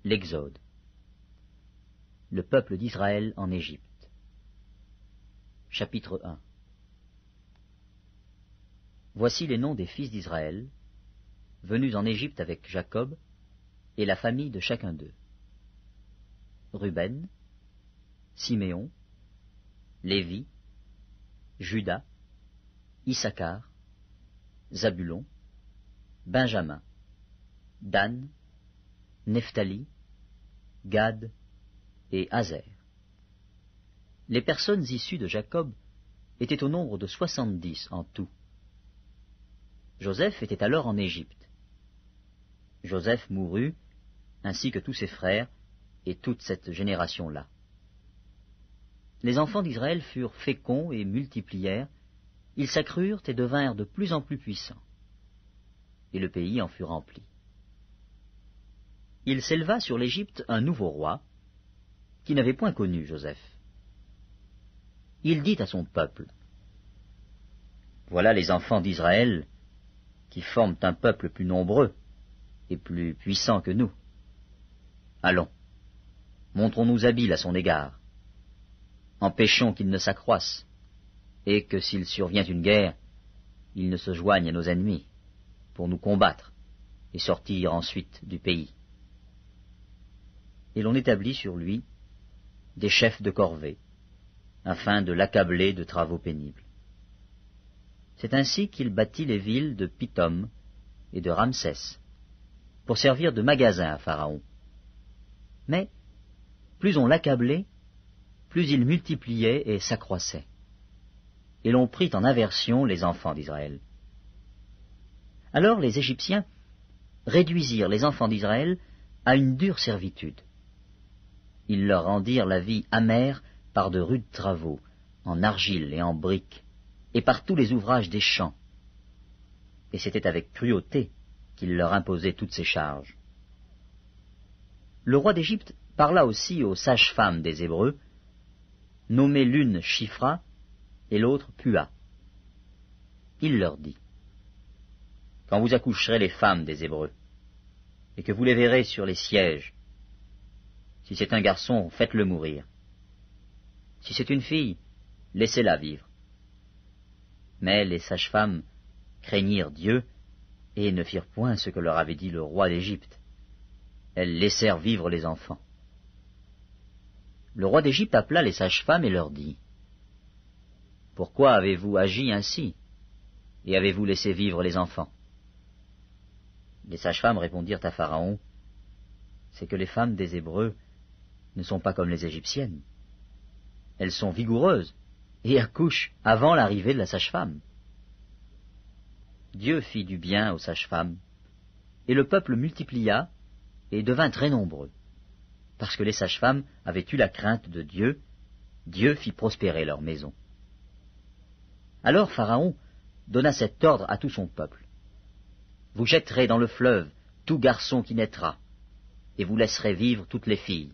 L'Exode. Le peuple d'Israël en Égypte. Chapitre 1. Voici les noms des fils d'Israël, venus en Égypte avec Jacob, et la famille de chacun d'eux. Ruben, Siméon, Lévi, Juda, Issachar, Zabulon, Benjamin, Dan, Nephtali, Gad et Aser. Les personnes issues de Jacob étaient au nombre de 70 en tout. Joseph était alors en Égypte. Joseph mourut, ainsi que tous ses frères et toute cette génération-là. Les enfants d'Israël furent féconds et multiplièrent, ils s'accrurent et devinrent de plus en plus puissants. Et le pays en fut rempli. Il s'éleva sur l'Égypte un nouveau roi, qui n'avait point connu Joseph. Il dit à son peuple, « Voilà les enfants d'Israël, qui forment un peuple plus nombreux et plus puissant que nous. Allons, montrons-nous habiles à son égard. Empêchons qu'il ne s'accroisse, et que s'il survient une guerre, il ne se joigne à nos ennemis, pour nous combattre et sortir ensuite du pays. » Et l'on établit sur lui des chefs de corvée, afin de l'accabler de travaux pénibles. C'est ainsi qu'il bâtit les villes de Pithom et de Ramsès, pour servir de magasin à Pharaon. Mais, plus on l'accablait, plus il multipliait et s'accroissait. Et l'on prit en aversion les enfants d'Israël. Alors les Égyptiens réduisirent les enfants d'Israël à une dure servitude. Ils leur rendirent la vie amère par de rudes travaux, en argile et en briques, et par tous les ouvrages des champs. Et c'était avec cruauté qu'ils leur imposaient toutes ces charges. Le roi d'Égypte parla aussi aux sages-femmes des Hébreux, nommées l'une Shifra et l'autre Pua. Il leur dit, « Quand vous accoucherez les femmes des Hébreux, et que vous les verrez sur les sièges, si c'est un garçon, faites-le mourir. Si c'est une fille, laissez-la vivre. » Mais les sages-femmes craignirent Dieu et ne firent point ce que leur avait dit le roi d'Égypte. Elles laissèrent vivre les enfants. Le roi d'Égypte appela les sages-femmes et leur dit, « Pourquoi avez-vous agi ainsi, et avez-vous laissé vivre les enfants ?» Les sages-femmes répondirent à Pharaon, « C'est que les femmes des Hébreux ne sont pas comme les Égyptiennes. Elles sont vigoureuses et accouchent avant l'arrivée de la sage-femme. » Dieu fit du bien aux sages-femmes, et le peuple multiplia et devint très nombreux. Parce que les sages-femmes avaient eu la crainte de Dieu, Dieu fit prospérer leur maison. Alors Pharaon donna cet ordre à tout son peuple. « Vous jetterez dans le fleuve tout garçon qui naîtra, et vous laisserez vivre toutes les filles.